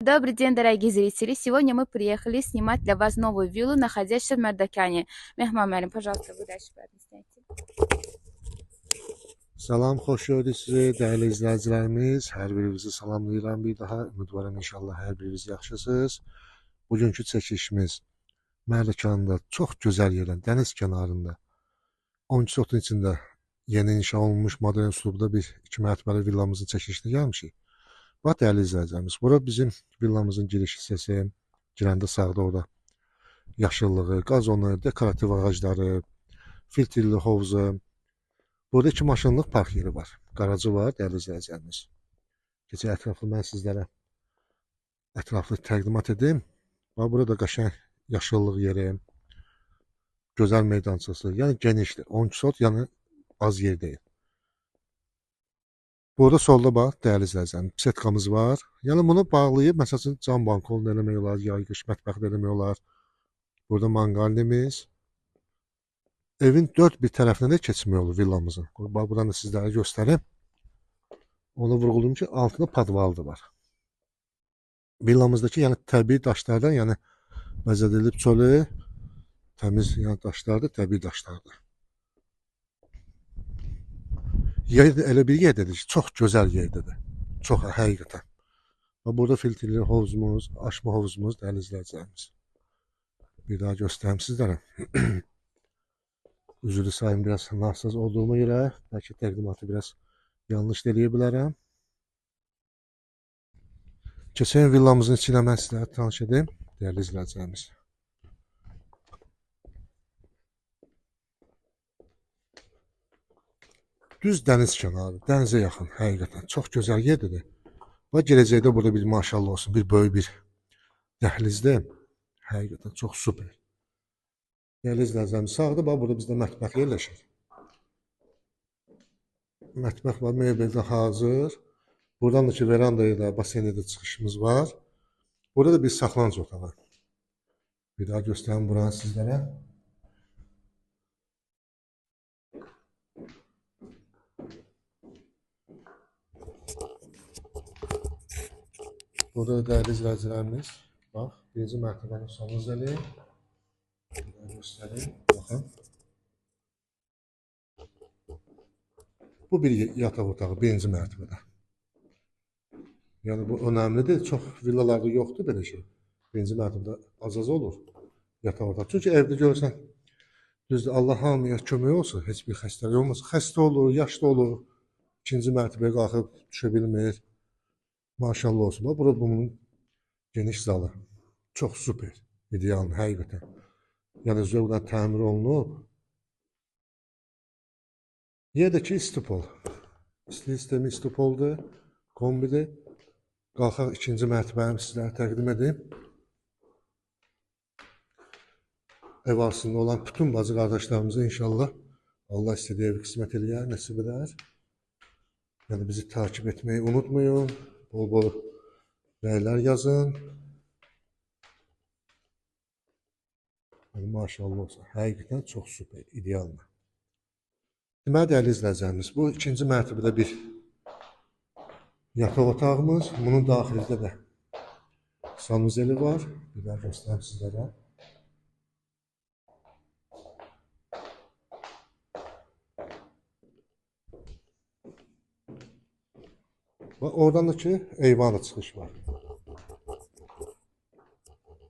Добрый день, дорогие зрители! Сегодня мы приехали снимать для вас новую виллу, находящуюся в Мардакане. Mehman müəllim, пожалуйста, вы дальше поясните. Salam, xoş gördük sizi, dəyərli izləyicilərimiz. Hər birinizi salamlayıram bir daha. Ümidvaram inşallah hər biriniz yaxşısınız. Bugünkü çəkilişimiz Mərdəkanda çox gözəl yerdə, dəniz kənarında, 12 sotun içində yeni inşa olunmuş modern üslubda bir 2 mərtəbəli villamızın çəkilişinə gəlmişik. Bax, dəyərli izləyicilərimiz, bura bizim villamızın giriş hissəsi. Girəndə sağda orada yaşıllığı, qazonu, dekorativ ağacları, filtrli hovuzu. Burada 2 maşınlıq park yeri var. Qarajı var, dəyərli izləyicilərimiz. Keçək ətraflı mən sizlərə ətraflı təqdimat edim. Bax, burada qəşəng yaşıllıq yeri, gözəl meydançası, yəni genişdir. 12 sot, yəni az yer deyil. Burada solda bax, dəyərli izləyicilərimiz, setkamız var. Yəni bunu bağlayıb, məsələn, cam bankolunu eləmək olar, yayğış mətbəxdə eləmək olar. Burada manqalimiz. Evin 4 bir tərəfinə də keçmək olur villamızın. Bax, buradan da sizlərə göstərim. Onu vurğulayım ki, altında padvalı da var. Villamızdakı yəni təbii daşlardan, yəni bəzədilib çölü, təmiz yəni daşlardır, təbii daşlardır. Yer elə bir yerdədir ki, çox gözəl yerdədir. Çox həqiqətən. Burada filtrli hovuzumuz, aşma hovuzumuz, dəyərli izləyicilərimiz. Bir daha göstərim sizlərə. Üzrlü sayım biraz narsız olduğuma görə, bəlkə təqdimatı biraz yanlış eləyə bilərəm. Keçən villamızın içi ilə mən sizlərə tanış edim, dəyərli izləyicilərimiz. Düz dəniz kənarı, dənizə yaxın, həqiqətən çox gözəl yerdir. Və gələcəkdə burada bir maşallah olsun, bir böyük bir dəhlizdə, həqiqətən çox super. Dəyərli izləyicilərimiz, sağda bax, burada bizdə mətbəx yerləşir. Mətbəx var, mebeldə hazır. Buradan da ki, verandaya da, basenə də çıxışımız var. Burada da bir saxlanıc otağı. Bir daha göstərim buranı sizlərə. Burada da dəyərli izləyicilərimiz, bax, birinci mərtəbənin sanuzeli. Bir daha göstərim, baxın. Bu bir yataq otağı, birinci mərtəbədə. Yəni, bu önəmlidir. Çox villalarda yoxdur belə şey. Birinci mərtəbədə az-az olur yataq otağı. Çünki evdə görürsən, düzdür, Allah hamıya kömək olsun, heç bir xəstəlik olmasın. Xəstə olur, yaşlı olur, ikinci mərtəbəyə qalxıb düşə bilmir. Maşallah olsun. Burada bunun geniş zalı. Çox super, ideal, həqiqətən. Yəni, zövqlə təmir olunub. Yerdəki istipol. İstili sistemi istipoldur, kombidir. Qalxaq ikinci mərtəbəni sizlərə təqdim edim. Ev arzusunda olan bütün bacı qardaşlarımıza inşallah Allah istədiyi evi qismət eləyər, nəsib edər. Yəni, bizi takip etməyi unutmayın. Bol-bol rəylər yazın. Maşallah olsun. Həqiqətən çox super, idealdır. Deməli, dəyərli izləyicilərimiz, bu ikinci mərtəbədə bir yataq otağımız. Bunun daxilində də sanuzeli var. Bir daha göstərəm sizlərə. Və oradan da ki, eyvana çıxış var.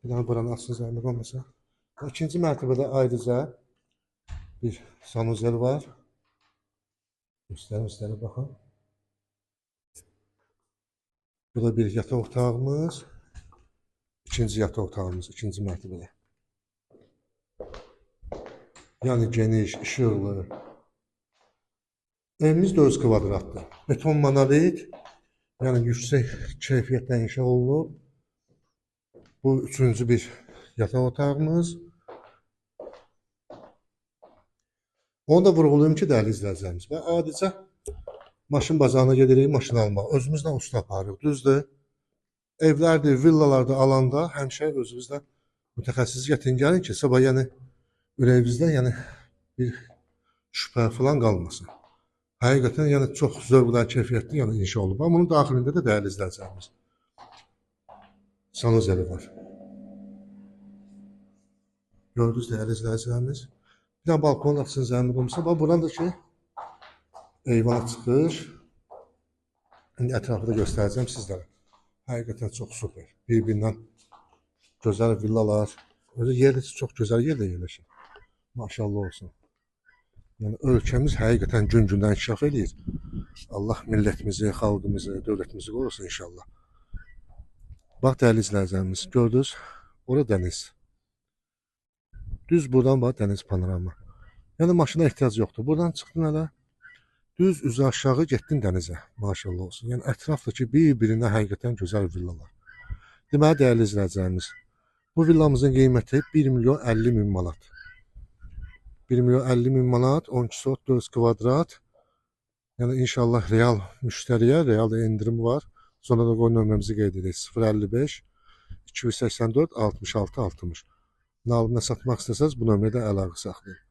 Bir daha buranı açsın zəhmət olmasa. İkinci mərtəbədə ayrıca bir sanuzel var. Göstərim, baxın. Bu da bir yataq otağımız. İkinci yataq otağımız, ikinci mərtəbədə. Yəni geniş, işıqlı. Evimiz də öz kvadratdır. Beton monolit, yəni yüksək keyfiyyətlə inşa olunub. Bu üçüncü bir yataq otağımız. Onu da vurğulayım ki, dəyərli izləyicilərimiz. Və adicə maşın bazarına gedirik, maşın almaq. Özümüzlə usta aparırıq, düzdür. Evlərdir, villalarda alanda həmişə özümüzlə mütəxəssis gətirin gəlin ki, sabah yəni ürəyimizdə yəni bir şübhə falan qalmasın. Həqiqətən yəni çox zövqlə, keyfiyyətli yəni inşa olunub. Bunun daxilində də dəyərli izləyicilərimiz. sanuzeli var. Gördünüz değerli izləyicilərimiz. Bir dənə balkonun açısını zəmin olmuşsa, bax buranın da ki eyvana çıxır. İndi ətrafı da göstərəcəm sizlərə. Həqiqətən çox super. Bir-birindən gözəl villalar. Özü yerdə çox gözəl yerdə yerləşir. Maşallah olsun. Yəni ölkəmiz həqiqətən gün-gündən inkişaf edir. Allah millətimizi, xalqımızı, dövlətimizi qorusun inşallah. Bax dəyərli izləyicilərimiz, gördünüz, ora dəniz. Düz buradan bax dəniz panoramı. Yəni maşına ehtiyac yoxdur. Buradan çıxdın hələ, düz üzü aşağı getdin dənizə. Maşallah olsun. Yəni ətrafdakı bir-birinə həqiqətən gözəl villalar. Deməli dəyərli izləyicilərimiz, bu villamızın qiyməti 1 milyon 50 min manat. 1 milyon 50 min manat, 12 sot 4 kvadrat. Yəni inşallah real müştəriyə real endirim var. Sonra da qoy nömrəmizi qeyd edək. 055 284 66 60. Alıb nə satmaq istəsəz bu nömrədə əlaqə saxlayın.